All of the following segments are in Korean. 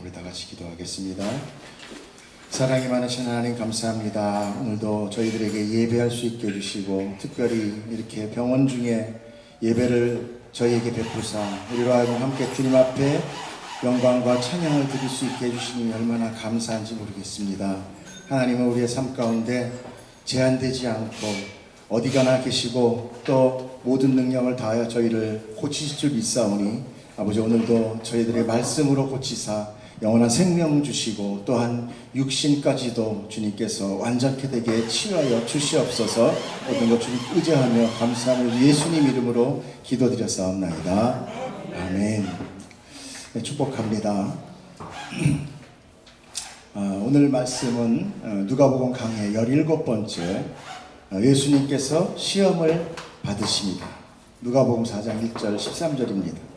우리 다 같이 기도하겠습니다. 사랑이 많으신 하나님 감사합니다. 오늘도 저희들에게 예배할 수 있게 해주시고 특별히 이렇게 병원 중에 예배를 저희에게 베푸사 우리로 하여금 함께 주님 앞에 영광과 찬양을 드릴 수 있게 해주시니 얼마나 감사한지 모르겠습니다. 하나님은 우리의 삶 가운데 제한되지 않고 어디 가나 계시고 또 모든 능력을 다하여 저희를 고치실 줄 믿사오니 아버지 오늘도 저희들의 말씀으로 고치사 영원한 생명 주시고 또한 육신까지도 주님께서 완전케 되게 치유하여 주시옵소서. 모든 것 주님 의지하며 감사함을 예수님 이름으로 기도드렸사옵나이다. 아멘. 네, 축복합니다. 오늘 말씀은 누가복음 강해 17번째 예수님께서 시험을 받으십니다. 누가복음 4장 1절 13절입니다.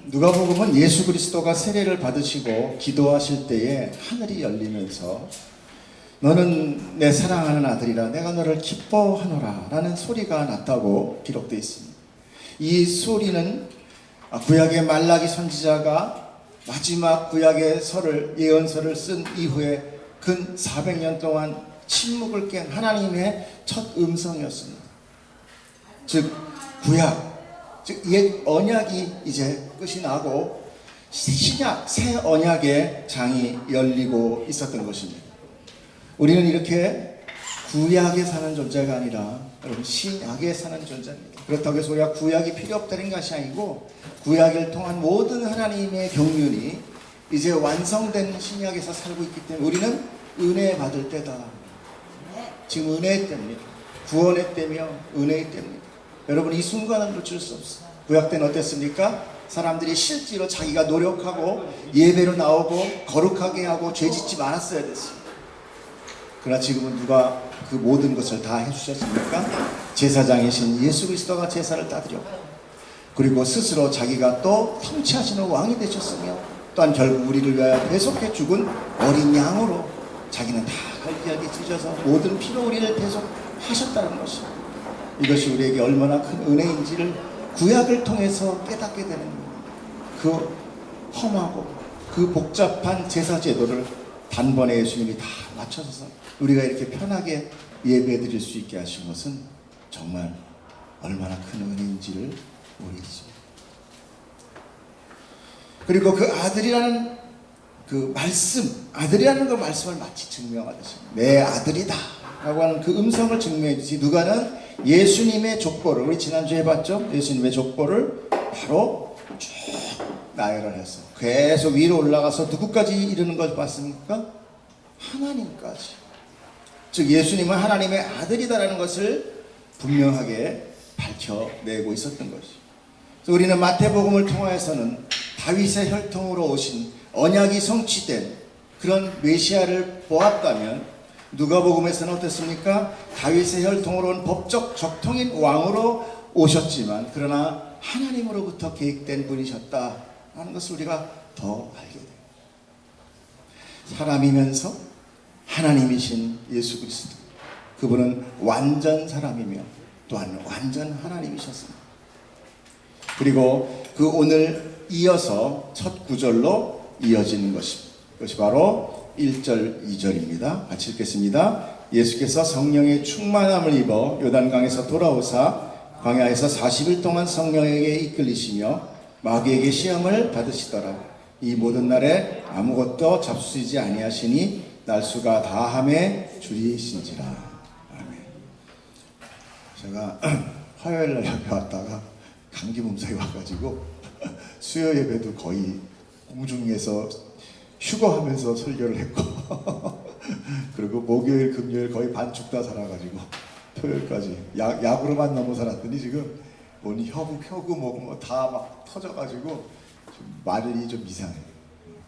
누가복음은 예수 그리스도가 세례를 받으시고 기도하실 때에 하늘이 열리면서 너는 내 사랑하는 아들이라 내가 너를 기뻐하노라 라는 소리가 났다고 기록되어 있습니다. 이 소리는 구약의 말라기 선지자가 마지막 구약의 예언서를 쓴 이후에 근 400년 동안 침묵을 깬 하나님의 첫 음성이었습니다. 즉 구약 즉 옛 언약이 이제 끝이 나고 신약 새 언약의 장이 열리고 있었던 것입니다. 우리는 이렇게 구약에 사는 존재가 아니라 여러분 신약에 사는 존재입니다. 그렇다고 해서 우리가 구약이 필요 없다는 것이 아니고 구약을 통한 모든 하나님의 경륜이 이제 완성된 신약에서 살고 있기 때문에 우리는 은혜 받을 때다. 지금 은혜의 때입니다. 구원의 때며 은혜의 때입니다. 여러분 이 순간은 놓칠 수 없어요. 구약 때는 어땠습니까? 사람들이 실제로 자기가 노력하고 예배로 나오고 거룩하게 하고 죄짓지 말았어야 됐습니다. 그러나 지금은 누가 그 모든 것을 다 해주셨습니까? 제사장이신 예수 그리스도가 제사를 따드렸고 그리고 스스로 자기가 또 통치하시는 왕이 되셨으며 또한 결국 우리를 위하여 배속해 죽은 어린 양으로 자기는 다 갈기갈기 찢어서 모든 피로 우리를 배속하셨다는 것입니다. 이것이 우리에게 얼마나 큰 은혜인지를 구약을 통해서 깨닫게 되는 겁니다. 그 험하고 그 복잡한 제사 제도를 단번에 예수님이 다 맞춰서 우리가 이렇게 편하게 예배 드릴 수 있게 하신 것은 정말 얼마나 큰 은혜인지를 모르겠습니다. 그리고 그 아들이라는 그 말씀, 아들이라는 그 말씀을 마치 증명하듯이 내 아들이다 라고 하는 그 음성을 증명해 주시 누가는 예수님의 족보를 우리 지난주에 봤죠? 예수님의 족보를 바로 쭉 나열을 해서 계속 위로 올라가서 누구까지 이르는 걸 봤습니까? 하나님까지. 즉 예수님은 하나님의 아들이다라는 것을 분명하게 밝혀내고 있었던 것이죠. 그래서 우리는 마태복음을 통하여서는 다윗의 혈통으로 오신 언약이 성취된 그런 메시아를 보았다면 누가복음에서는 어땠습니까? 다윗의 혈통으로 온 법적 적통인 왕으로 오셨지만 그러나 하나님으로부터 계획된 분이셨다라는 것을 우리가 더 알게 돼요. 사람이면서 하나님이신 예수 그리스도 그분은 완전 사람이며 또한 완전 하나님이셨습니다. 그리고 그 오늘 이어서 첫 구절로 이어지는 것입니다. 그것이 바로 1절 2절입니다. 같이 읽겠습니다. 예수께서 성령의 충만함을 입어 요단강에서 돌아오사 광야에서 40일 동안 성령에게 이끌리시며 마귀에게 시험을 받으시더라. 이 모든 날에 아무것도 잡수이지 아니하시니 날수가 다함에 줄이신지라. 아멘. 제가 화요일날 예배 왔다가 감기 몸살이 와가지고 수요 예배도 거의 공중에서 휴거하면서 설교를 했고 그리고 목요일 금요일 거의 반죽 다 살아가지고 토요일까지 약으로만 넘어 살았더니 지금 온 혀구 뭐 다 막 터져가지고 좀 말이 좀 이상해요.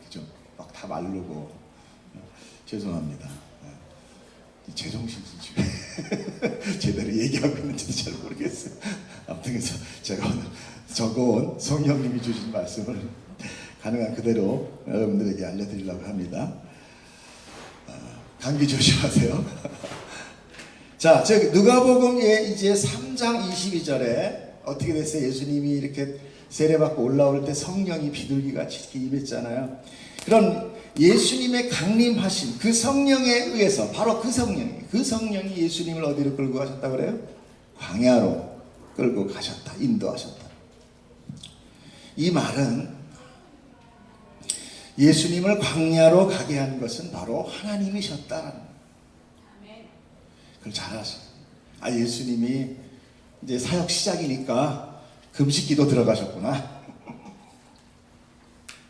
좀 막 다 마르고 죄송합니다. 제정신이 지금 제대로 얘기하고 있는지도 잘 모르겠어요. 아무튼 그래서 제가 오늘 적어온 성령님이 주신 말씀을 가능한 그대로 여러분들에게 알려드리려고 합니다. 감기 조심하세요. 자, 즉 누가복음 이제 3장 22절에 어떻게 됐어요? 예수님이 이렇게 세례받고 올라올 때 성령이 비둘기같이 이렇게 임했잖아요. 그런 예수님의 강림하신 그 성령에 의해서, 바로 그 성령이 예수님을 어디로 끌고 가셨다 그래요? 광야로 끌고 가셨다, 인도하셨다. 이 말은 예수님을 광야로 가게 한 것은 바로 하나님이셨다라는 거예요. 그걸 잘 아세요. 예수님이 이제 사역 시작이니까 금식기도 들어가셨구나.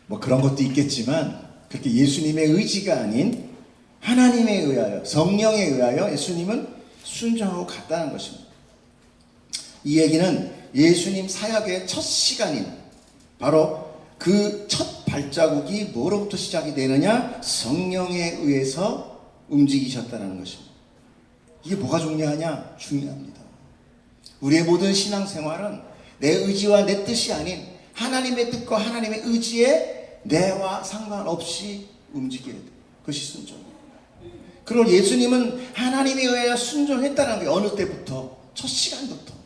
뭐 그런 것도 있겠지만, 그렇게 예수님의 의지가 아닌 하나님에 의하여, 성령에 의하여 예수님은 순종하고 갔다는 것입니다. 이 얘기는 예수님 사역의 첫 시간인, 바로 그 첫 발자국이 뭐로부터 시작이 되느냐? 성령에 의해서 움직이셨다는 것입니다. 이게 뭐가 중요하냐? 중요합니다. 우리의 모든 신앙생활은 내 의지와 내 뜻이 아닌 하나님의 뜻과 하나님의 의지에 내와 상관없이 움직여야 돼요. 그것이 순종이에요. 그리고 예수님은 하나님에 의하여 순종했다는 게 어느 때부터? 첫 시간부터.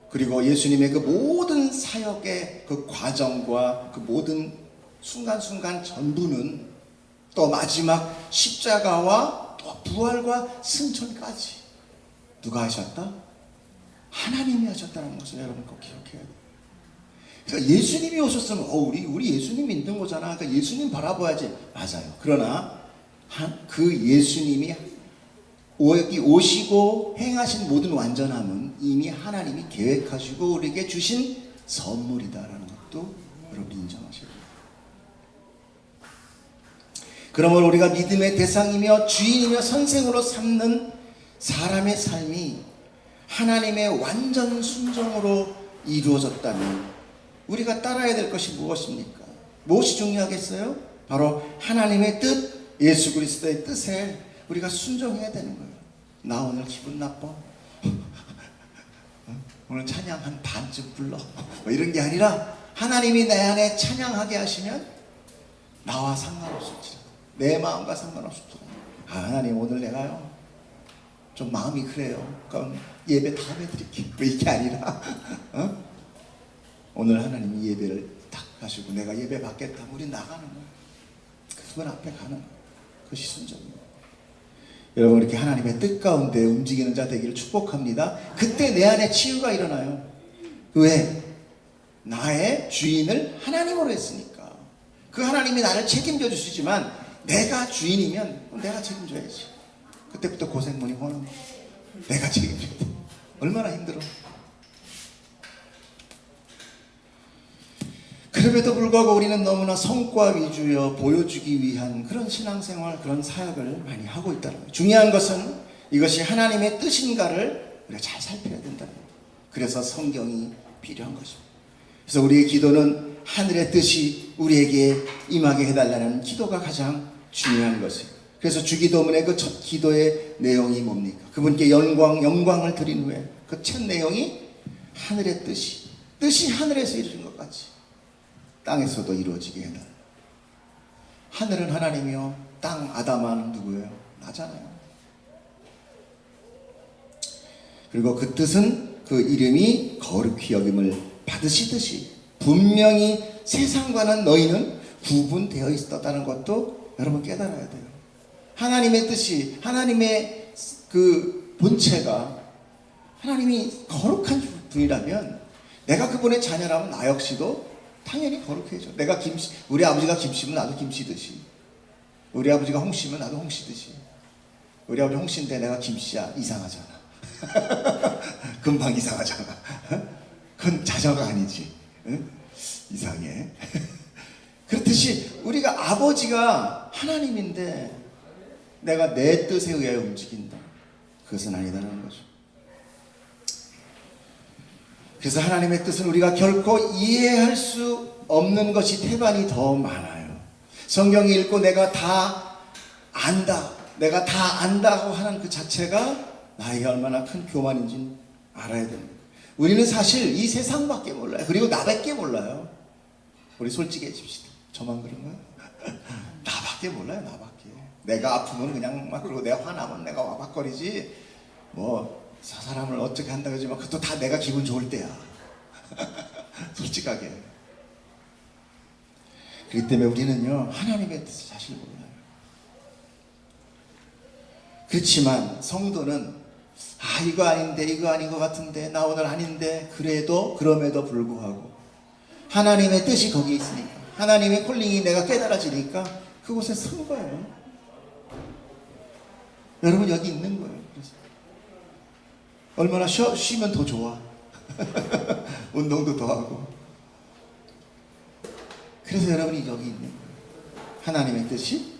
그리고 예수님의 그 모든 사역의 그 과정과 그 모든 순간순간 전부는, 또 마지막 십자가와 또 부활과 승천까지 누가 하셨다? 하나님이 하셨다는 것을 여러분 꼭 기억해야 돼요. 그러니까 예수님이 오셨으면 우리 예수님 믿는 거잖아, 그러니까 예수님 바라봐야지. 맞아요. 그러나 그 예수님이 여기 오시고 행하신 모든 완전함은 이미 하나님이 계획하시고 우리에게 주신 선물이다라는 것도 여러분 인정하셔야 돼요. 그러므로 우리가 믿음의 대상이며 주인이며 선생으로 삼는 사람의 삶이 하나님의 완전 순종으로 이루어졌다면 우리가 따라야 될 것이 무엇입니까? 무엇이 중요하겠어요? 바로 하나님의 뜻, 예수 그리스도의 뜻에 우리가 순종해야 되는 거예요. 나 오늘 기분 나빠? 오늘 찬양 한 반쯤 불러? 뭐 이런 게 아니라 하나님이 내 안에 찬양하게 하시면 나와 상관없을지라, 내 마음과 상관없을지라, 하나님 오늘 내가요 좀 마음이 그래요. 그럼 예배 다음에 드릴게요. 이게 아니라 오늘 하나님이 예배를 딱 하시고 내가 예배 받겠다, 우리 나가는 거예요. 그분 앞에 가는 거예요. 그것이 순종입니다. 여러분, 이렇게 하나님의 뜻 가운데 움직이는 자 되기를 축복합니다. 그때 내 안에 치유가 일어나요. 왜? 나의 주인을 하나님으로 했으니까. 그 하나님이 나를 책임져 주시지만 내가 주인이면 내가 책임져야지. 그때부터 고생문이 오는 거야. 내가 책임져야 돼. 얼마나 힘들어. 그럼에도 불구하고 우리는 너무나 성과 위주여 보여주기 위한 그런 신앙생활, 그런 사역을 많이 하고 있다는 거예요. 중요한 것은 이것이 하나님의 뜻인가를 우리가 잘 살펴야 된다는 거예요. 그래서 성경이 필요한 것입니다. 그래서 우리의 기도는 하늘의 뜻이 우리에게 임하게 해달라는 기도가 가장 중요한 것이에요. 그래서 주기도문의 그 첫 기도의 내용이 뭡니까? 그분께 영광을 드린 후에 그 첫 내용이 하늘의 뜻이 하늘에서 이루어진 것 같이 땅에서도 이루어지게 해달라. 하늘은 하나님이요, 땅 아담아는 누구예요? 나잖아요. 그리고 그 뜻은 그 이름이 거룩히 여김을 받으시듯이 분명히 세상과는 너희는 구분되어 있었다는 것도 여러분 깨달아야 돼요. 하나님의 뜻이, 하나님의 그 본체가 하나님이 거룩한 분이라면 내가 그분의 자녀라면 나 역시도 당연히 거룩해져. 내가 우리 아버지가 김씨면 나도 김씨듯이, 우리 아버지가 홍씨면 나도 홍씨듯이. 우리 아버지 홍씨인데 내가 김씨야, 이상하잖아. 금방 이상하잖아. 그건 자녀가 아니지. 응? 이상해. 그렇듯이 우리가 아버지가 하나님인데 내가 내 뜻에 의하여 움직인다, 그것은 아니다라는 거죠. 그래서 하나님의 뜻은 우리가 결코 이해할 수 없는 것이 태반이 더 많아요. 성경이 읽고 내가 다 안다, 내가 다 안다고 하는 그 자체가 나에게 얼마나 큰 교만인지 알아야 됩니다. 우리는 사실 이 세상밖에 몰라요. 그리고 나밖에 몰라요. 우리 솔직해집시다. 저만 그런가요? 나밖에 몰라요. 나밖에. 내가 아프면 그냥 막, 그러고 내가 화나면 내가 와박거리지, 뭐 사람을 어떻게 한다고 하지만 그것도 다 내가 기분 좋을 때야. 솔직하게. 그렇기 때문에 우리는요, 하나님의 뜻을 사실 몰라요. 그렇지만 성도는 이거 아닌데, 이거 아닌 것 같은데, 나 오늘 아닌데, 그럼에도 불구하고 하나님의 뜻이 거기 있으니까, 하나님의 콜링이 내가 깨달아지니까 그곳에 선 거예요. 여러분 여기 있는 거예요. 그래서 얼마나 쉬면 더 좋아. 운동도 더 하고. 그래서 여러분이 여기 있는 거예요. 하나님의 뜻이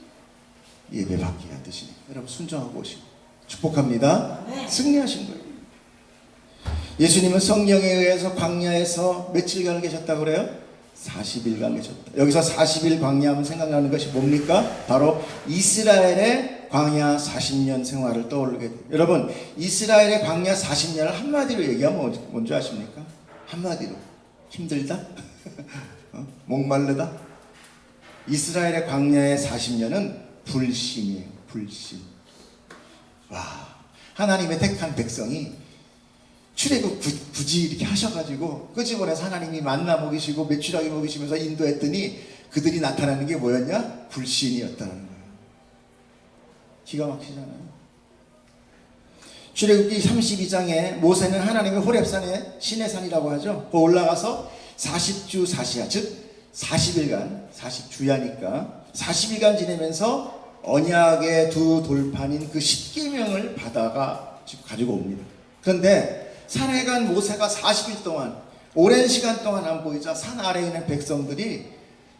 예배받기 위한 뜻이니까 여러분 순종하고 오시고 축복합니다. 승리하신 거예요. 예수님은 성령에 의해서 광야에서 며칠간 계셨다고 그래요? 40일간 계셨다. 여기서 40일 광야하면 생각나는 것이 뭡니까? 바로 이스라엘의 광야 40년 생활을 떠올리게 돼요. 여러분, 이스라엘의 광야 40년을 한마디로 얘기하면 뭔지 아십니까? 한마디로 힘들다? 목마르다? 이스라엘의 광야의 40년은 불신이에요. 불신. 와, 하나님의 택한 백성이 출애굽 굳이 이렇게 하셔가지고 끄집어내서 하나님이 만나 먹이시고 메추라기 먹이시면서 인도했더니 그들이 나타나는 게 뭐였냐? 불신이었다는 거예요. 기가 막히잖아요. 출애굽기 32장에 모세는 하나님의 호렙산에 시내산이라고 하죠. 그 올라가서 40주 40야, 즉 40일간, 40주야니까 40일간 지내면서 언약의 두 돌판인 그 십계명을 받아가 가지고 옵니다. 그런데 산에 간 모세가 40일 동안 오랜 시간 동안 안 보이자 산 아래에 있는 백성들이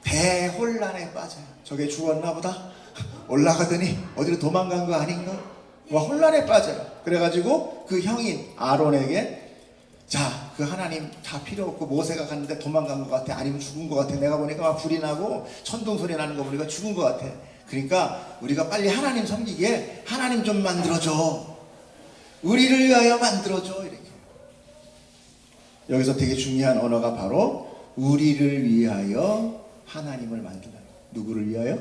대혼란에 빠져요. 저게 죽었나 보다. 올라가더니 어디로 도망간 거 아닌가? 와, 혼란에 빠져요. 그래가지고 그 형인 아론에게 자, 그 하나님 다 필요 없고 모세가 갔는데 도망간 것 같아. 아니면 죽은 것 같아. 내가 보니까 막 불이 나고 천둥 소리 나는 거 보니까 죽은 것 같아. 그러니까 우리가 빨리 하나님 섬기기에 하나님 좀 만들어줘. 우리를 위하여 만들어줘. 이렇게. 여기서 되게 중요한 언어가 바로 우리를 위하여 하나님을 만들다. 누구를 위하여?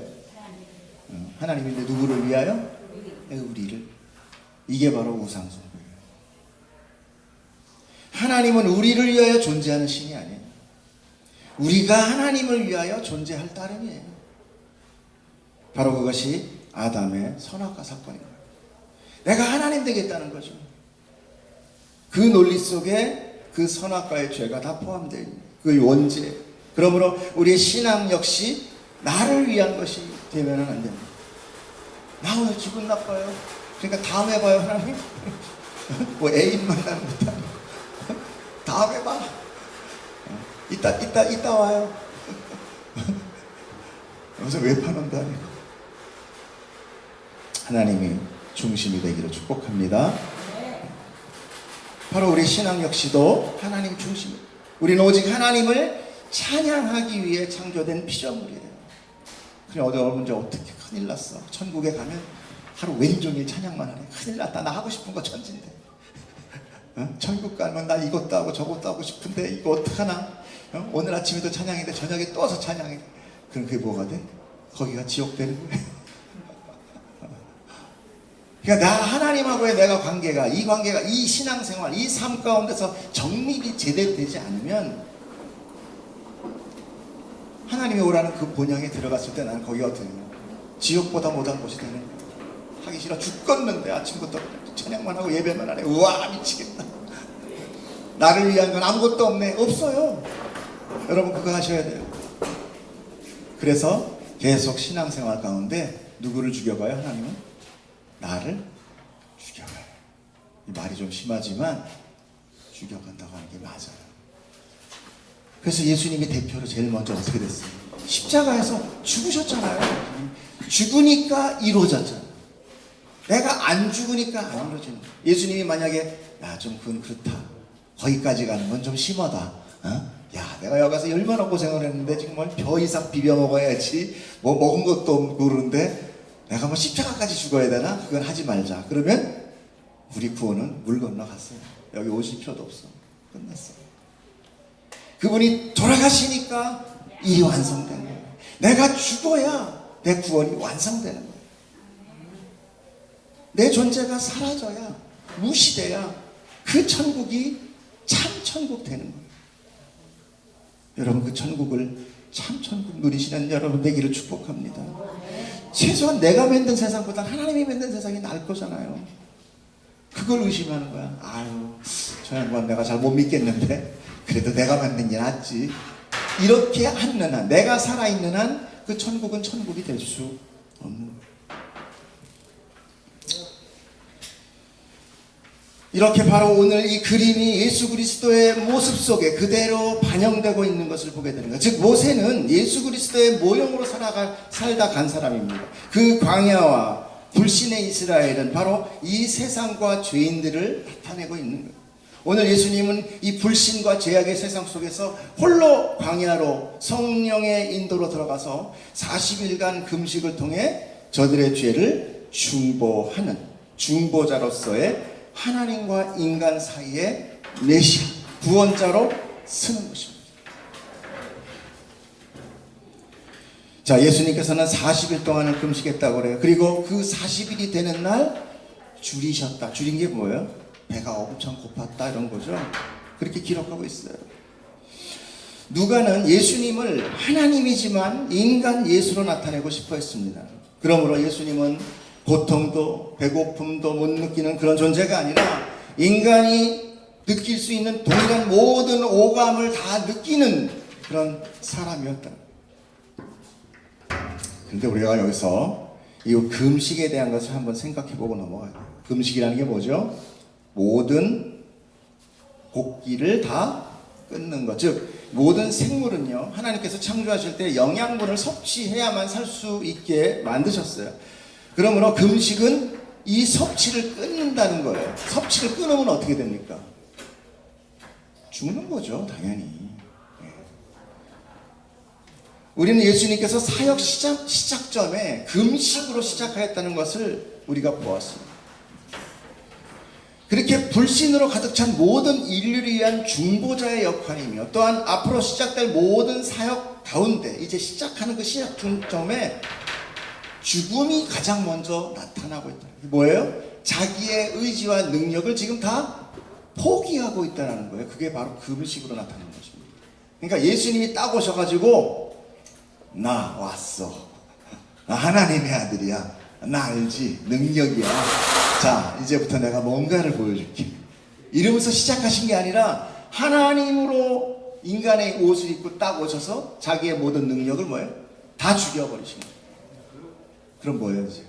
하나님인데 누구를 위하여? 우리를. 이게 바로 우상숭배예요. 하나님은 우리를 위하여 존재하는 신이 아니에요. 우리가 하나님을 위하여 존재할 따름이에요. 바로 그것이 아담의 선악과 사건인 거예요. 내가 하나님 되겠다는 거죠. 그 논리 속에 그 선악과의 죄가 다 포함되어 있는 그 원죄. 그러므로 우리의 신앙 역시 나를 위한 것이 되면은 안 됩니다. 나 오늘 기분 나빠요. 그러니까 다음에 봐요, 하나님. 뭐 애인 만나는 것도 아니고. 다음에 봐. 이따 와요. 여기서 외판원도 아니고. 하나님이 중심이 되기를 축복합니다. 바로 우리 신앙 역시도 하나님 중심. 우리는 오직 하나님을 찬양하기 위해 창조된 피조물이에요. 그래, 여러분 어떻게 큰일 났어. 천국에 가면 하루 왼종일 찬양만 하네. 큰일 났다. 나 하고 싶은 거 천진데. 천국 가면 나 이것도 하고 저것도 하고 싶은데 이거 어떡하나. 오늘 아침에도 찬양인데 저녁에 또 와서 찬양해. 그럼 그게 뭐가 돼? 거기가 지옥 되는 거예요. 그러니까 나 하나님하고의 내가 관계가 이 신앙생활 이 삶 가운데서 정립이 제대로 되지 않으면 하나님이 오라는 그 본향에 들어갔을 때 나는 거기가 어떻게 되냐, 지옥보다 못한 곳이 되는 거야. 하기 싫어 죽겠는데 아침부터 찬양만 하고 예배만 하네. 우와, 미치겠다. 나를 위한 건 아무것도 없네. 없어요. 여러분 그거 하셔야 돼요. 그래서 계속 신앙생활 가운데 누구를 죽여가요? 하나님은 나를 죽여가요. 이 말이 좀 심하지만 죽여간다고 하는 게 맞아요. 그래서 예수님이 대표로 제일 먼저 어떻게 됐어요? 십자가에서 죽으셨잖아요. 죽으니까 이루어졌잖아요. 내가 안 죽으니까 안 이루어지는 거예요. 예수님이 만약에 야, 좀 그건 그렇다. 거기까지 가는 건 좀 심하다. 야, 내가 여기 가서 얼마나 고생을 했는데 지금 뭐 벼 이상 비벼 먹어야지. 뭐 먹은 것도 없고 그러는데 내가 뭐 십자가까지 죽어야 되나? 그건 하지 말자. 그러면 우리 구원은 물 건너갔어요. 여기 오실 필요도 없어. 끝났어요. 그분이 돌아가시니까 일이 완성된 거예요. 내가 죽어야 내 구원이 완성되는 거예요. 내 존재가 사라져야, 무시돼야 그 천국이 참 천국 되는 거예요. 여러분 그 천국을 참 천국 누리시는 여러분 되기를 축복합니다. 최소한 내가 만든 세상보다 하나님이 만든 세상이 나을 거잖아요. 그걸 의심하는 거야. 아유, 저 양반 내가 잘 못 믿겠는데 그래도 내가 만든 게 낫지. 이렇게 하는 한, 내가 살아있는 한 그 천국은 천국이 될 수 없는 거예요. 이렇게 바로 오늘 이 그림이 예수 그리스도의 모습 속에 그대로 반영되고 있는 것을 보게 되는 거예요. 즉 모세는 예수 그리스도의 모형으로 살다 간 사람입니다. 그 광야와 불신의 이스라엘은 바로 이 세상과 죄인들을 나타내고 있는 거예요. 오늘 예수님은 이 불신과 죄악의 세상 속에서 홀로 광야로 성령의 인도로 들어가서 40일간 금식을 통해 저들의 죄를 중보하는 중보자로서의 하나님과 인간 사이의 메시아, 구원자로 쓰는 것입니다. 자, 예수님께서는 40일 동안을 금식했다고 그래요. 그리고 그 40일이 되는 날 줄이셨다. 줄인 게 뭐예요? 배가 엄청 고팠다 이런 거죠. 그렇게 기록하고 있어요. 누가는 예수님을 하나님이지만 인간 예수로 나타내고 싶어 했습니다. 그러므로 예수님은 고통도 배고픔도 못 느끼는 그런 존재가 아니라 인간이 느낄 수 있는 동일한 모든 오감을 다 느끼는 그런 사람이었다. 그런데 우리가 여기서 이 금식에 대한 것을 한번 생각해보고 넘어가야 돼요. 금식이라는 게 뭐죠? 모든 곡기를 다 끊는 것. 즉 모든 생물은요, 하나님께서 창조하실 때 영양분을 섭취해야만 살 수 있게 만드셨어요. 그러므로 금식은 이 섭취를 끊는다는 거예요. 섭취를 끊으면 어떻게 됩니까? 죽는 거죠, 당연히. 우리는 예수님께서 사역 시작점에 금식으로 시작하였다는 것을 우리가 보았습니다. 그렇게 불신으로 가득 찬 모든 인류를 위한 중보자의 역할이며 또한 앞으로 시작될 모든 사역 가운데 이제 시작하는 그 시작점에 죽음이 가장 먼저 나타나고 있다. 뭐예요? 자기의 의지와 능력을 지금 다 포기하고 있다는 거예요. 그게 바로 금식으로 나타나는 것입니다. 그러니까 예수님이 딱 오셔가지고 나 왔어. 나 하나님의 아들이야. 나 알지. 능력이야. 자, 이제부터 내가 뭔가를 보여줄게. 이러면서 시작하신 게 아니라 하나님으로 인간의 옷을 입고 딱 오셔서 자기의 모든 능력을 뭐예요? 다 죽여버리신 거예요. 그럼 뭐예요 이제?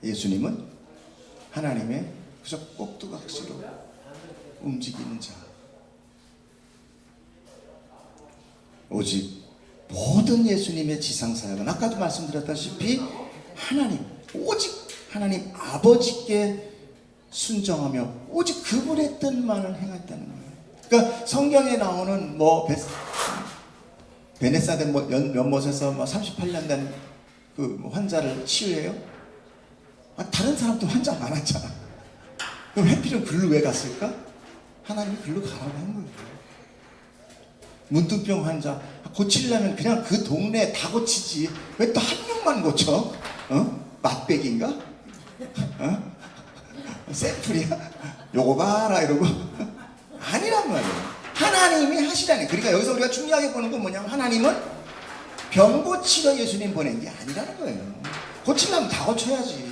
예수님은 하나님의 그저 꼭두각시로 움직이는 자. 오직 모든 예수님의 지상사역은 아까도 말씀드렸다시피 하나님, 오직 하나님 아버지께 순정하며 오직 그분의 뜻만을 행했다는 거예요. 그러니까 성경에 나오는 뭐 베네사데 연못에서 38년 된 그 환자를 치유해요? 다른 사람도 환자 많았잖아. 그럼 해필은 글로 왜 갔을까? 하나님이 글로 가라고 한 거예요. 문둥병 환자 고치려면 그냥 그 동네에 다 고치지 왜 또 한 명만 고쳐? 맛백인가? 샘플이야? 요거 봐라 이러고 아니란 말이에요. 하나님이 하시라니. 그러니까 여기서 우리가 중요하게 보는 건 뭐냐면 하나님은 병 고치러 예수님 보낸 게 아니라는 거예요. 고치려면 다 고쳐야지.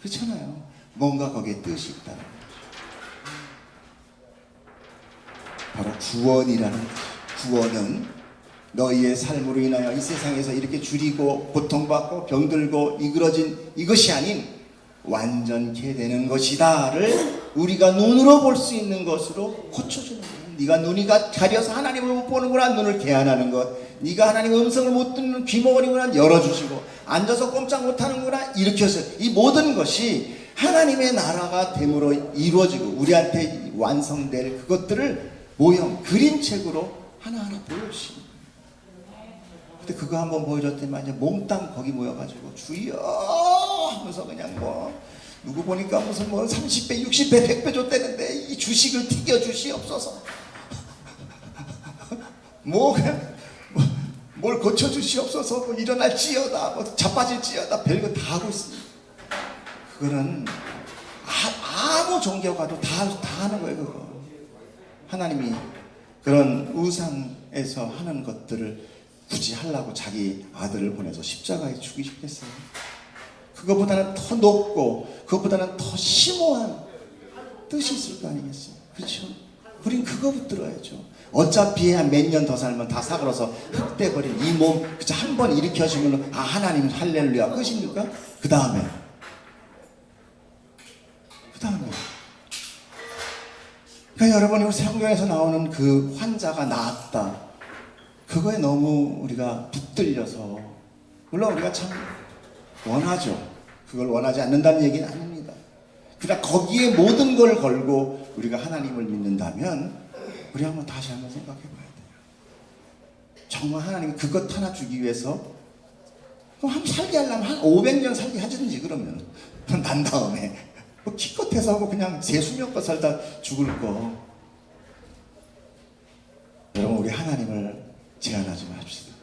그렇잖아요. 뭔가 거기에 뜻이 있다는 거죠. 바로 구원이라는 거죠. 구원은 너희의 삶으로 인하여 이 세상에서 이렇게 줄이고 고통받고 병들고 이그러진 이것이 아닌 완전케 되는 것이다를 우리가 눈으로 볼 수 있는 것으로 고쳐주는 거예요. 네가 눈이 가려서 하나님을 못 보는구나. 눈을 개안하는 것. 네가 하나님의 음성을 못 듣는 귀머거리구나. 열어주시고 앉아서 꼼짝 못하는구나. 일으켜서 이 모든 것이 하나님의 나라가 됨으로 이루어지고 우리한테 완성될 그것들을 모형 그림책으로 하나하나 보여주시는 거예요. 근데 그거 한번 보여줬더니 이제 몽땅 거기 모여가지고 주여 하면서 그냥 뭐 누구 보니까 무슨 뭐 30배, 60배, 100배 줬대는데 이 주식을 튀겨 주시옵소서. 뭐 그냥 뭘 고쳐 주시옵소서. 뭐 일어날지어다, 뭐 자빠질지어다, 별거 다 하고 있습니다. 그거는 아무 종교 가도 다 하는 거예요. 그거. 하나님이 그런 우상에서 하는 것들을 굳이 하려고 자기 아들을 보내서 십자가에 죽이셨겠어요? 그것보다는 더 높고 그것보다는 더 심오한 뜻이 있을 거 아니겠어요? 그렇죠? 우린 그거 붙들어야죠. 어차피 한 몇 년 더 살면 다 사그러서 흙돼버린 이 몸 그저 한 번 일으켜주면 하나님 할렐루야 끝입니까? 그 다음에 그러니까 여러분이 성경에서 나오는 그 환자가 나았다, 그거에 너무 우리가 붙들려서, 물론 우리가 참 원하죠. 그걸 원하지 않는다는 얘기는 아닙니다. 그러나 거기에 모든 걸 걸고 우리가 하나님을 믿는다면 우리 다시 한번 생각해 봐야 돼요. 정말 하나님이 그것 하나 주기 위해서 그럼 한번 살게 하려면 한 500년 살게 하든지, 그러면 난 다음에 기껏해서 그냥 세수명껏 살다 죽을 거. 여러분, 우리 하나님을 제한하지 맙시다.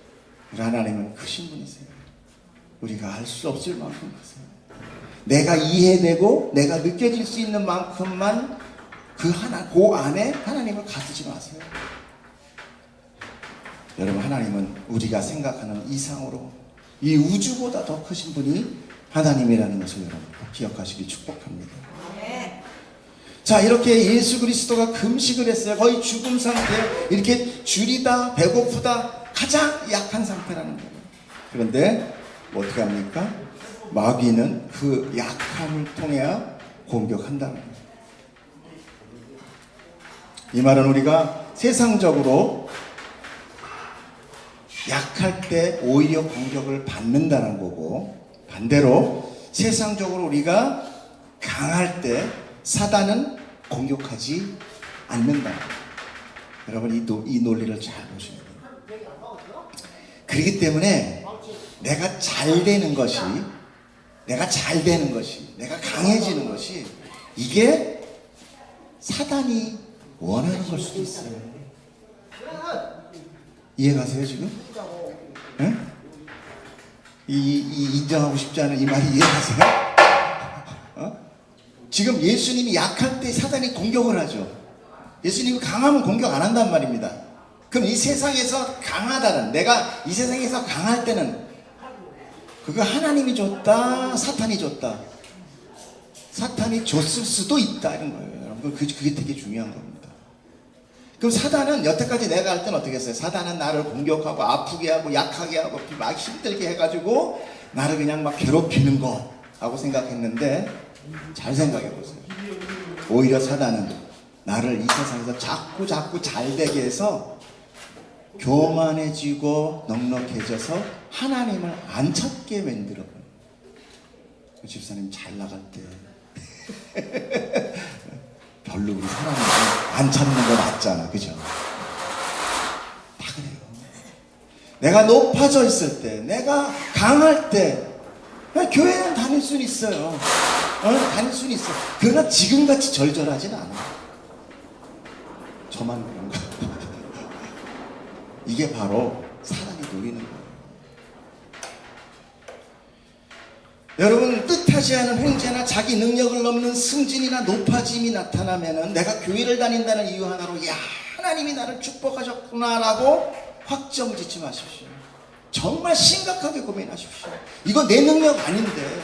우리 하나님은 크신 분이세요. 우리가 알 수 없을 만큼 크세요. 내가 이해되고 내가 느껴질 수 있는 만큼만 그 안에 하나님을 가두지 마세요. 여러분, 하나님은 우리가 생각하는 이상으로 이 우주보다 더 크신 분이 하나님이라는 것을 여러분 기억하시길 축복합니다. 자, 이렇게 예수 그리스도가 금식을 했어요. 거의 죽음 상태, 이렇게 줄이다, 배고프다, 가장 약한 상태라는 거예요. 그런데 어떻게 합니까? 마귀는 그 약함을 통해야 공격한다는 거예요. 이 말은 우리가 세상적으로 약할 때 오히려 공격을 받는다는 거고, 반대로 세상적으로 우리가 강할 때 사단은 공격하지 않는다. 여러분, 이 논리를 잘 보셔야 돼요. 그렇기 때문에 내가 잘 되는 것이, 내가 강해지는 것이, 이게 사단이 원하는 걸 수도 있어요. 이해가세요 지금? 네? 인정하고 싶지 않은 이 말이 이해가세요? 지금 예수님이 약할 때 사단이 공격을 하죠. 예수님이 강하면 공격 안 한단 말입니다. 그럼 이 세상에서 강하다는, 내가 이 세상에서 강할 때는 그거 하나님이 줬다, 사탄이 줬다. 사탄이 줬을 수도 있다, 이런 거예요. 여러분, 그게 되게 중요한 겁니다. 그럼 사단은 여태까지 내가 할 때는 어떻게 했어요? 사단은 나를 공격하고 아프게 하고 약하게 하고 막 힘들게 해가지고 나를 그냥 막 괴롭히는 것 하고 생각했는데, 잘 생각해 보세요. 오히려 사단은 나를 이 세상에서 자꾸 잘 되게 해서 교만해지고 넉넉해져서 하나님을 안 찾게 만들어버려요. 집사님 잘 나갈 때 별로 우리 사람을 안 찾는 거 맞잖아, 그죠? 다 그래요. 내가 높아져 있을 때, 내가 강할 때 교회는 다닐 수는 있어요. 다닐 수는 있어. 그러나 지금같이 절절하진 않아. 저만 그런가? 이게 바로 사단이 노리는 거예요. 여러분, 뜻하지 않은 횡재나 자기 능력을 넘는 승진이나 높아짐이 나타나면은 내가 교회를 다닌다는 이유 하나로, 야, 하나님이 나를 축복하셨구나라고 확정 짓지 마십시오. 정말 심각하게 고민하십시오. 이거 내 능력 아닌데,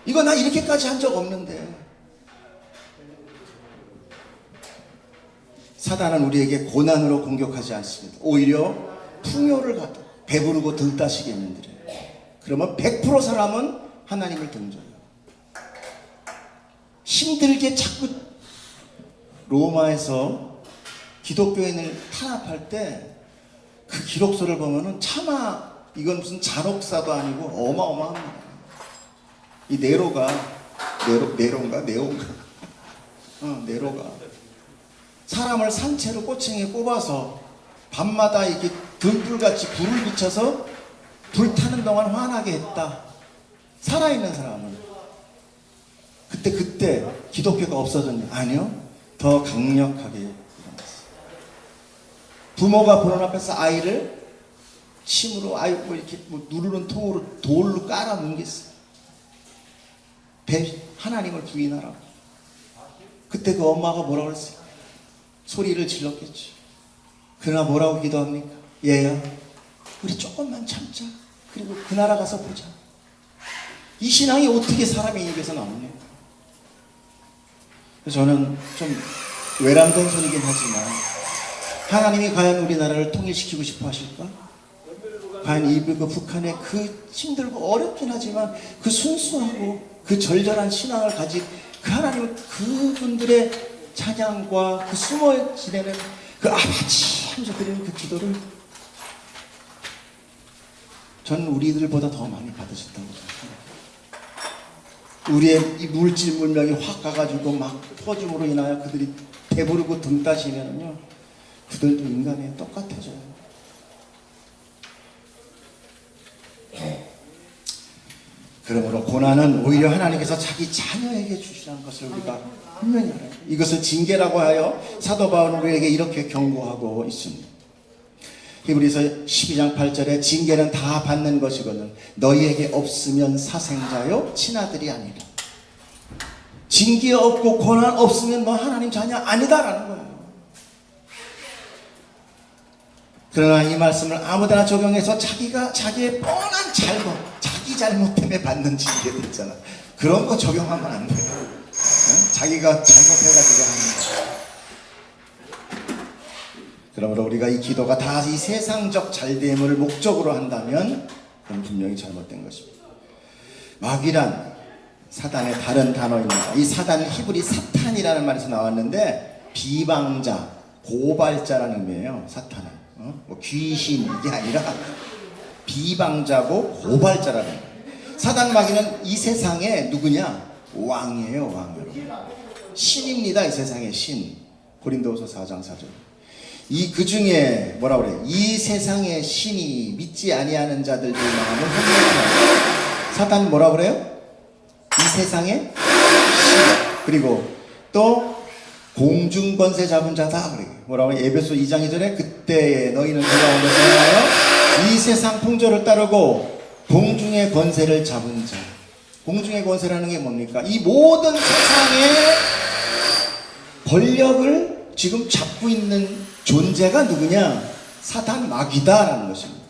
이거 나 이렇게까지 한 적 없는데. 사단은 우리에게 고난으로 공격하지 않습니다. 오히려 풍요를 갖다 배부르고 들다시게 만들어요. 그러면 100% 사람은 하나님을 등져요. 힘들게 자꾸 로마에서 기독교인을 탄압할 때 그 기록서를 보면은 차마 이건 무슨 잔혹사도 아니고 어마어마합니다. 이 네로가 사람을 산채로 꼬챙이에 꼽아서 밤마다 이렇게 등불같이 불을 비춰서 불 타는 동안 화나게 했다. 살아있는 사람은. 그때 기독교가 없어졌냐? 아니요. 더 강력하게 일어났어요. 부모가 보는 앞에서 아이를 침으로 이렇게 누르는 통으로 돌로 깔아 뭉갰어요. 하나님을 부인하라고. 그때 그 엄마가 뭐라고 그랬어요? 소리를 질렀겠지. 그러나 뭐라고 기도합니까? 얘야, 우리 조금만 참자. 그리고 그 나라 가서 보자. 이 신앙이 어떻게 사람의 입에서 나오냐? 저는 좀 외람된 소리긴 하지만 하나님이 과연 우리나라를 통일시키고 싶어 하실까? 과연 그 북한의 그 힘들고 어렵긴 하지만 그 순수하고 그 절절한 신앙을 가진 그 하나님은 그분들의 찬양과 그 숨어 지내는 그 아버지 하면서 드리는 그 기도를 저는 우리들보다 더 많이 받으셨다고 생각합니다. 우리의 이 물질 문명이 확 가가지고 막 터짐으로 인하여 그들이 배부르고 등 따시면요, 그들도 인간이 똑같아져요. 그러므로 고난은 오히려 하나님께서 자기 자녀에게 주시라는 것을 우리가 분명히 알아요. 이것을 징계라고 하여 사도 바울은 우리에게 이렇게 경고하고 있습니다. 히브리서 12장 8절에 징계는 다 받는 것이거늘 너희에게 없으면 사생자요 친아들이 아니라. 징계 없고 고난 없으면 너 하나님 자녀 아니다라는 거예요. 그러나 이 말씀을 아무데나 적용해서 자기의 뻔한 잘못, 자기 잘못 때문에 받는 징계도 있잖아. 그런 거 적용하면 안 돼요. 응? 자기가 잘못해가지고 하는 거. 그러므로 우리가 이 기도가 다 이 세상적 잘됨을 목적으로 한다면 그건 분명히 잘못된 것입니다. 마귀란 사단의 다른 단어입니다. 이 사단은 히브리 사탄이라는 말에서 나왔는데 비방자, 고발자라는 의미예요. 사탄은 뭐 귀신 이게 아니라 비방자고 고발자라는 거예요. 사단 마귀는 이 세상의 누구냐? 왕이에요. 왕. 신입니다. 이 세상의 신. 고린도후서 4장 4절. 그 중에 뭐라 그래요? 이 세상의 신이 믿지 아니하는 자들 중 마음을 혼내라. 사탄 뭐라 그래요? 이 세상의 신. 그리고 또 공중 권세 잡은 자다 그래요. 뭐라고 해요? 에베소 2장 2절에 그때에 너희는 그 가운데 떠나여 이 세상 풍조를 따르고 공중의 권세를 잡은 자. 공중의 권세라는 게 뭡니까? 이 모든 세상의 권력을 지금 잡고 있는 존재가 누구냐? 사단 마귀다라는 것입니다.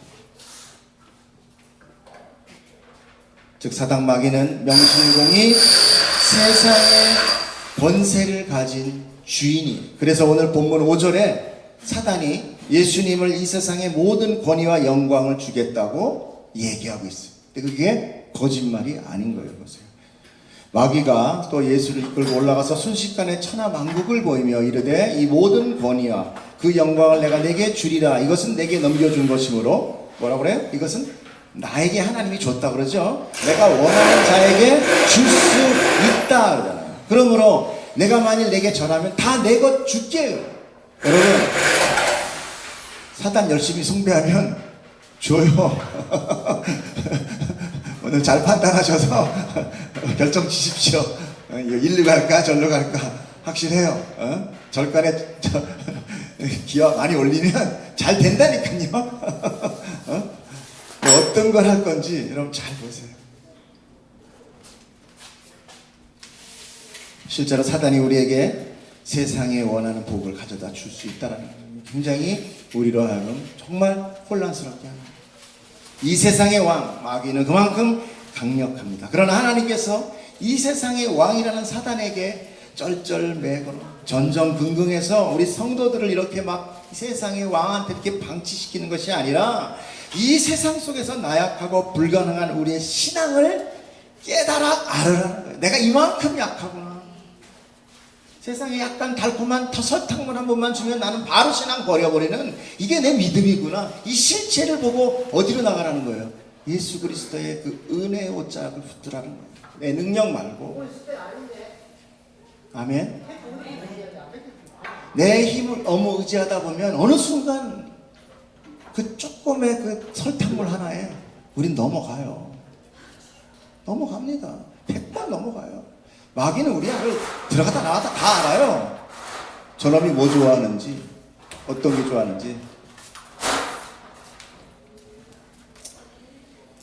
즉 사단 마귀는 명심공이 세상의 권세를 가진 주인이. 그래서 오늘 본문 5절에 사단이 예수님을 이 세상의 모든 권위와 영광을 주겠다고 얘기하고 있어요. 근데 그게 거짓말이 아닌 거예요. 보세요. 마귀가 또 예수를 이끌고 올라가서 순식간에 천하만국을 보이며 이르되 이 모든 권위와 그 영광을 내가 내게 주리라. 이것은 내게 넘겨준 것이므로 뭐라고 그래요? 이것은 나에게 하나님이 줬다 그러죠. 내가 원하는 자에게 줄 수 있다 그러잖아요. 그러므로 내가 만일 내게 전하면 다 내 것 줄게요. 여러분, 사단 열심히 숭배하면 줘요. 오늘 잘 판단하셔서 결정 지십시오. 일로 갈까 절로 갈까 확실해요. 절간에 기와 많이 올리면 잘 된다니까요. 어떤 걸 할 건지 여러분 잘 보세요. 실제로 사단이 우리에게 세상에 원하는 복을 가져다 줄 수 있다는 것, 굉장히 우리로 하여금 정말 혼란스럽게 합니다. 이 세상의 왕 마귀는 그만큼 강력합니다. 그러나 하나님께서 이 세상의 왕이라는 사단에게 쩔쩔매거나 전전긍긍해서 우리 성도들을 이렇게 막 이 세상의 왕한테 이렇게 방치시키는 것이 아니라 이 세상 속에서 나약하고 불가능한 우리의 신앙을 깨달아 알으라는 거예요. 내가 이만큼 약하구나. 세상에 약간 달콤한 설탕물 한 번만 주면 나는 바로 신앙 버려버리는 이게 내 믿음이구나. 이 실체를 보고 어디로 나가라는 거예요? 예수 그리스도의 그 은혜의 옷자락을 붙들라는 거예요. 내 능력 말고. 아멘. 내 힘을 너무 의지하다 보면 어느 순간 그 조금의 그 설탕물 하나에 우린 넘어가요. 넘어갑니다. 100번 넘어가요. 마귀는 우리 안을 들어가다 나왔다 다 알아요. 저놈이 뭐 좋아하는지, 어떤 게 좋아하는지.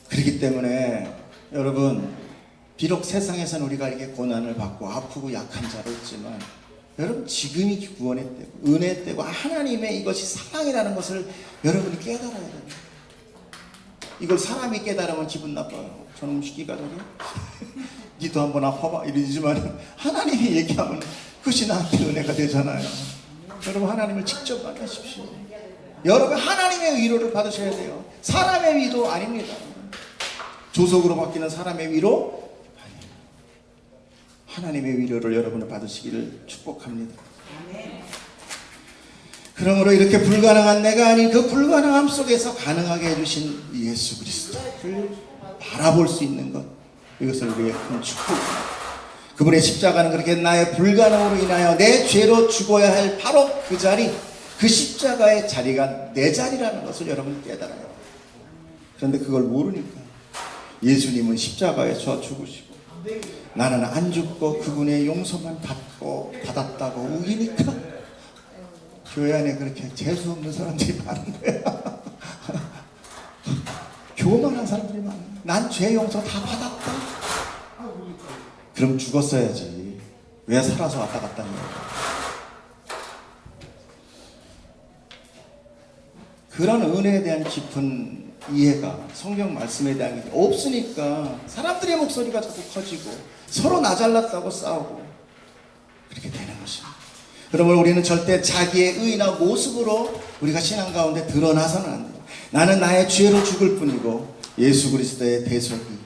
그렇기 때문에 여러분, 비록 세상에서는 우리가 이렇게 고난을 받고 아프고 약한 자로 있지만 여러분 지금이 구원의 때고 은혜의 때고 하나님의 이것이 사랑이라는 것을 여러분이 깨달아야 됩니다. 이걸 사람이 깨달으면 기분 나빠요. 저놈 시기가 저래 니도 한번 아파봐 이러지만 하나님이 얘기하면 그것이 나한테 은혜가 되잖아요. 여러분 하나님을 직접 만나십시오. 여러분 하나님의 위로를 받으셔야 돼요. 사람의 위로 아닙니다. 조속으로 바뀌는 사람의 위로 아니에요. 하나님의 위로를 여러분을 받으시기를 축복합니다. 그러므로 이렇게 불가능한 내가 아닌 그 불가능함 속에서 가능하게 해주신 예수 그리스도를 바라볼 수 있는 것, 이것을 우리의 큰 축복입니다. 그분의 십자가는 그렇게 나의 불가능으로 인하여 내 죄로 죽어야 할 바로 그 자리, 그 십자가의 자리가 내 자리라는 것을 여러분 깨달아요. 그런데 그걸 모르니까 예수님은 십자가에서 죽으시고 나는 안 죽고 그분의 용서만 받았다고 우기니까 교회 안에 그렇게 재수 없는 사람들이 많은 거야. 교만한 사람들이 많아. 난 죄 용서 다 받았다. 그럼 죽었어야지. 왜 살아서 왔다 갔다 하냐. 그런 은혜에 대한 깊은 이해가 성경 말씀에 대한 게 없으니까 사람들의 목소리가 자꾸 커지고 서로 나 잘났다고 싸우고 그렇게 되는 것입니다. 그러면 우리는 절대 자기의 의나 모습으로 우리가 신앙 가운데 드러나서는 안 돼요. 나는 나의 죄로 죽을 뿐이고 예수 그리스도의 대속이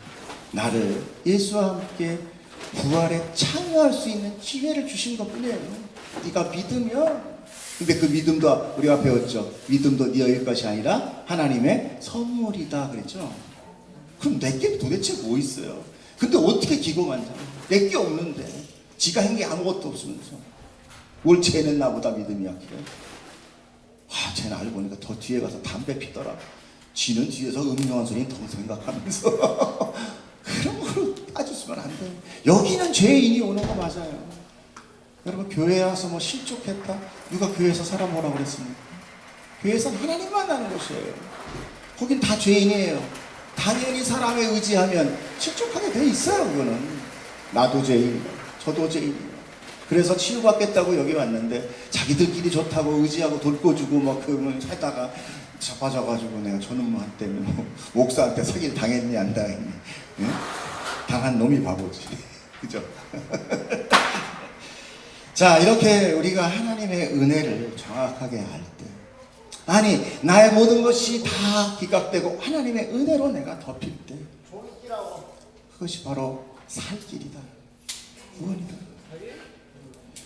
나를 예수와 함께 부활에 참여할 수 있는 기회를 주신 것 뿐이에요. 네가 믿으면. 근데 그 믿음도 우리가 배웠죠. 믿음도 너희의 것이 아니라 하나님의 선물이다 그랬죠. 그럼 내게 도대체 뭐 있어요? 근데 어떻게 기고만잖아. 내게 없는데 지가 한 게 아무것도 없으면서 뭘 쟤는 나보다 믿음이 약해. 쟤는 알고 보니까 더 뒤에 가서 담배 피더라. 지는 뒤에서 음흉한 소리는 더 생각하면서 그런 거로 따졌으면 안 돼요. 여기는 죄인이 오는 거 맞아요. 여러분 교회에 와서 뭐 실족했다? 누가 교회에서 사람 뭐라고 그랬습니까? 교회에서 하나님 만나는 곳이에요. 거긴 다 죄인이에요. 당연히 사람에 의지하면 실족하게 돼 있어요. 그거는 나도 죄인이고 저도 죄인이고. 그래서 치유받겠다고 여기 왔는데 자기들끼리 좋다고 의지하고 돌꿔주고 막 그러면 하다가 자빠져가지고 내가 저놈한테 뭐 목사한테 사기를 당했니 안 당했니? 응? 당한 놈이 바보지. 그죠? 자, 이렇게 우리가 하나님의 은혜를 정확하게 알 때, 아니 나의 모든 것이 다 기각되고 하나님의 은혜로 내가 덮일 때, 그것이 바로 살 길이다, 구원이다.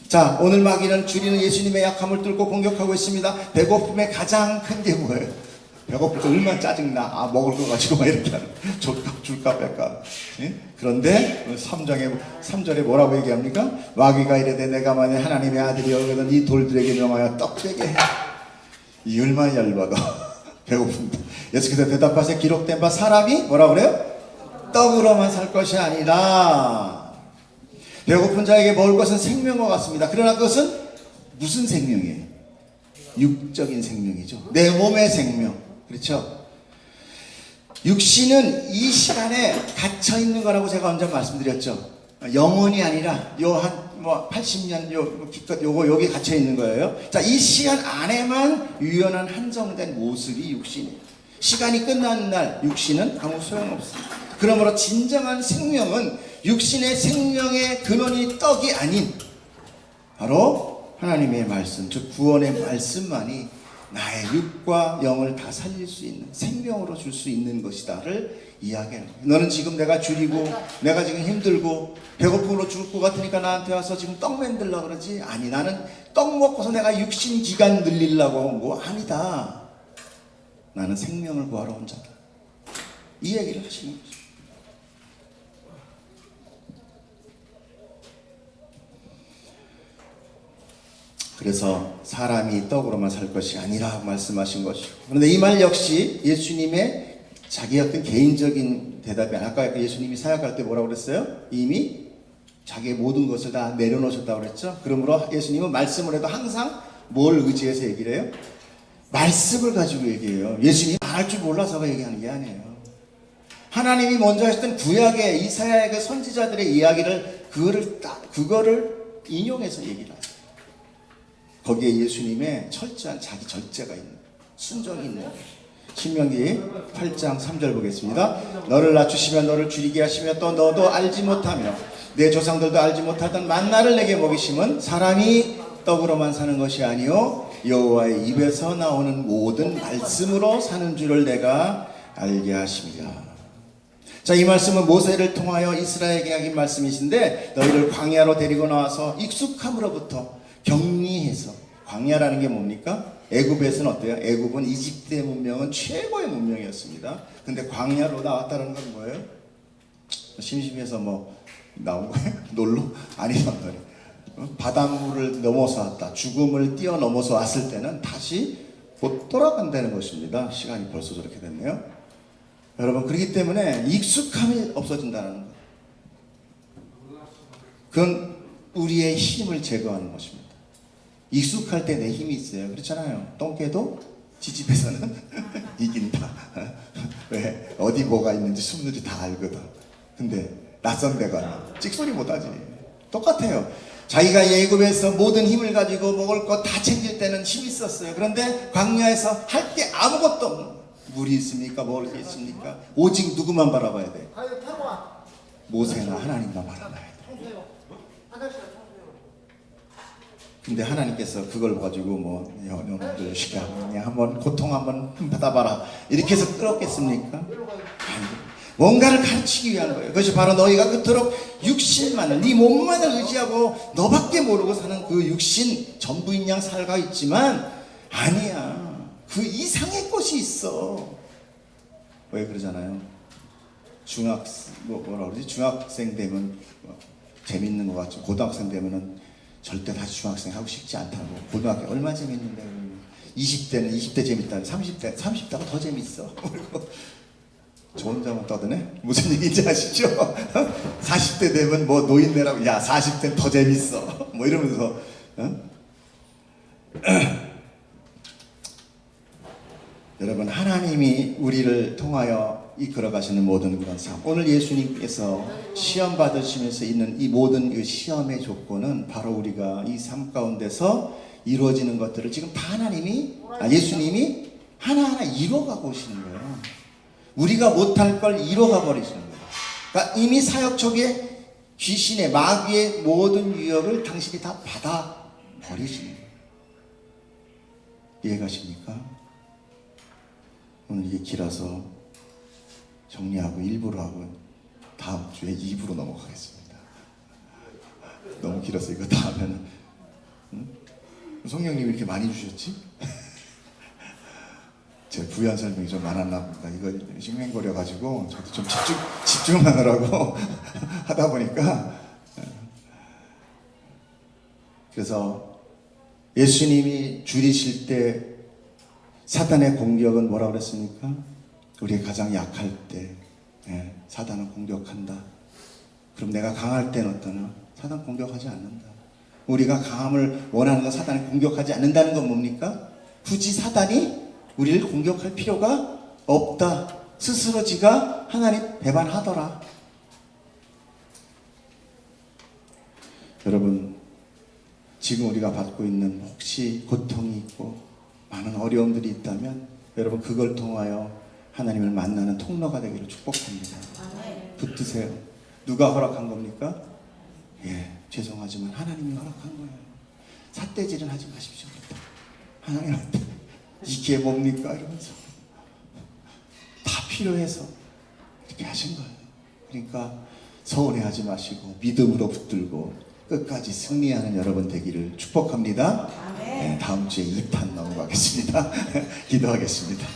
자, 오늘 마귀는 줄이는 예수님의 약함을 뚫고 공격하고 있습니다. 배고픔의 가장 큰 게 뭐예요? 배고플 때 얼마나 짜증나. 먹을 거 가지고 막 이렇게 하는. 줄까 뺄까. 예? 그런데 3절에 뭐라고 얘기합니까? 마귀가 이르되 내가 만약 하나님의 아들이여거든 이 돌들에게 명하여 떡 되게 해. 이 얼마나 열받아. 배고픈데. 예수께서 대답하세 기록된 바 사람이 뭐라고 그래요? 떡으로만 살 것이 아니라 배고픈 자에게 먹을 것은 생명과 같습니다. 그러나 그것은 무슨 생명이에요? 육적인 생명이죠. 내 몸의 생명. 그렇죠? 육신은 이 시간에 갇혀 있는 거라고 제가 먼저 말씀드렸죠. 영원이 아니라 요 한 80년 요거 여기 갇혀 있는 거예요. 자, 이 시간 안에만 유연한 한정된 모습이 육신이에요. 시간이 끝나는 날 육신은 아무 소용없습니다. 그러므로 진정한 생명은 육신의 생명의 근원이 떡이 아닌 바로 하나님의 말씀, 즉 구원의 말씀만이 나의 육과 영을 다 살릴 수 있는 생명으로 줄 수 있는 것이다를 이야기하는 거예요. 너는 지금 내가 줄이고 내가 지금 힘들고 배고픔으로 죽을 것 같으니까 나한테 와서 지금 떡 만들려고 그러지? 아니, 나는 떡 먹고서 내가 육신 기간 늘리려고 온 거 아니다. 나는 생명을 구하러 온 자다. 이 얘기를 하시는 거죠. 그래서 사람이 떡으로만 살 것이 아니라 말씀하신 것이고, 그런데 이 말 역시 예수님의 자기 어떤 개인적인 대답이 아니라 아까 예수님이 사역할 때 뭐라고 그랬어요? 이미 자기의 모든 것을 다 내려놓으셨다고 그랬죠. 그러므로 예수님은 말씀을 해도 항상 뭘 의지해서 얘기를 해요? 말씀을 가지고 얘기해요. 예수님이 말할 줄 몰라서가 얘기하는 게 아니에요. 하나님이 먼저 하셨던 구약의 이사야의 그 선지자들의 이야기를 그거를 인용해서 얘기를 하세요. 거기에 예수님의 철저한 자기 절제가 있는, 순종이 있는 거예요. 신명기 8장 3절 보겠습니다. 너를 낮추시며 너를 줄이게 하시며 또 너도 알지 못하며 내 조상들도 알지 못하던 만나를 내게 먹이심은 사람이 떡으로만 사는 것이 아니요 여호와의 입에서 나오는 모든 말씀으로 사는 줄을 내가 알게 하심이라. 자, 이 말씀은 모세를 통하여 이스라엘에게 하신 말씀이신데, 너희를 광야로 데리고 나와서 익숙함으로부터 격리해서, 광야라는 게 뭡니까? 애굽에서는 어때요? 애굽은 이집트의 문명은 최고의 문명이었습니다. 근데 광야로 나왔다는 건 뭐예요? 심심해서 뭐 나온 거예요? 놀러? 아니란 말이에요. 바닷물을 넘어서 왔다, 죽음을 뛰어넘어서 왔을 때는 다시 못 돌아간다는 것입니다. 시간이 벌써 저렇게 됐네요. 여러분, 그렇기 때문에 익숙함이 없어진다는 것, 그건 우리의 힘을 제거하는 것입니다. 익숙할 때 내 힘이 있어요. 그렇잖아요. 똥개도 지집에서는 이긴다. 왜? 어디 뭐가 있는지 숨는지 다 알거든. 근데 낯선 데 가면 찍소리 못하지. 똑같아요. 자기가 애굽에서 모든 힘을 가지고 먹을 거 다 챙길 때는 힘이 있었어요. 그런데 광야에서 할 게 아무것도 없는 거예요. 물이 있습니까? 먹을 게 있습니까? 오직 누구만 바라봐야 돼? 모세나 하나님만 바라봐야 돼. 근데 하나님께서 그걸 가지고 뭐 여러분들 그냥 한번 고통 한번 받아봐라 이렇게 해서 끌었겠습니까? 아니요. 뭔가를 가르치기 위한 거예요. 그것이 바로 너희가 그토록 육신만을, 네 몸만을 의지하고 너밖에 모르고 사는 그 육신 전부인 양 살아가 있지만, 아니야, 그 이상의 것이 있어. 왜 그러잖아요. 뭐라 그러지? 중학생 되면 재밌는 것 같죠. 고등학생 되면은 절대 다시 중학생 하고 싶지 않다고. 고등학교 얼마나 재밌는데. 20대는 20대 재밌다. 30대가 더 재밌어. 그리고 저 혼자만 떠드네? 무슨 얘기인지 아시죠? 40대 되면 뭐 노인네라고, 야 40대는 더 재밌어. 뭐 이러면서. 여러분, 하나님이 우리를 통하여 이끌어 가시는 모든 그런 삶, 오늘 예수님께서 시험 받으시면서 있는 이 모든 그 시험의 조건은 바로 우리가 이 삶 가운데서 이루어지는 것들을 지금 다 예수님이 하나하나 이뤄가고 오시는 거예요. 우리가 못할 걸 이뤄가 버리시는 거예요. 그러니까 이미 사역 초기에 귀신의, 마귀의 모든 유혹을 당신이 다 받아 버리시는 거예요. 이해가십니까? 오늘 이게 길어서 정리하고 1부로 하고 다음 주에 2부로 넘어가겠습니다. 너무 길어서 이거 다 하면은, 성령님이 이렇게 많이 주셨지? 제 부연 설명이 좀 많았나 봅니다. 이거 싱맹거려가지고 저도 좀 집중하느라고 하다 보니까. 그래서 예수님이 줄이실 때 사단의 공격은 뭐라고 그랬습니까? 우리가 가장 약할 때 사단은 공격한다. 그럼 내가 강할 때는 어떠나? 사단 공격하지 않는다. 우리가 강함을 원하는 건 사단이 공격하지 않는다는 건 뭡니까? 굳이 사단이 우리를 공격할 필요가 없다. 스스로 지가 하나님 배반하더라. 여러분, 지금 우리가 받고 있는 혹시 고통이 있고 많은 어려움들이 있다면, 여러분 그걸 통하여 하나님을 만나는 통로가 되기를 축복합니다. 붙드세요. 누가 허락한 겁니까? 죄송하지만 하나님이 허락한 거예요. 삿대질은 하지 마십시오. 하나님한테 이게 뭡니까? 이러면서 다 필요해서 이렇게 하신 거예요. 그러니까 서운해하지 마시고 믿음으로 붙들고 끝까지 승리하는 여러분 되기를 축복합니다. 다음 주에 2탄 넘어가겠습니다. 기도하겠습니다.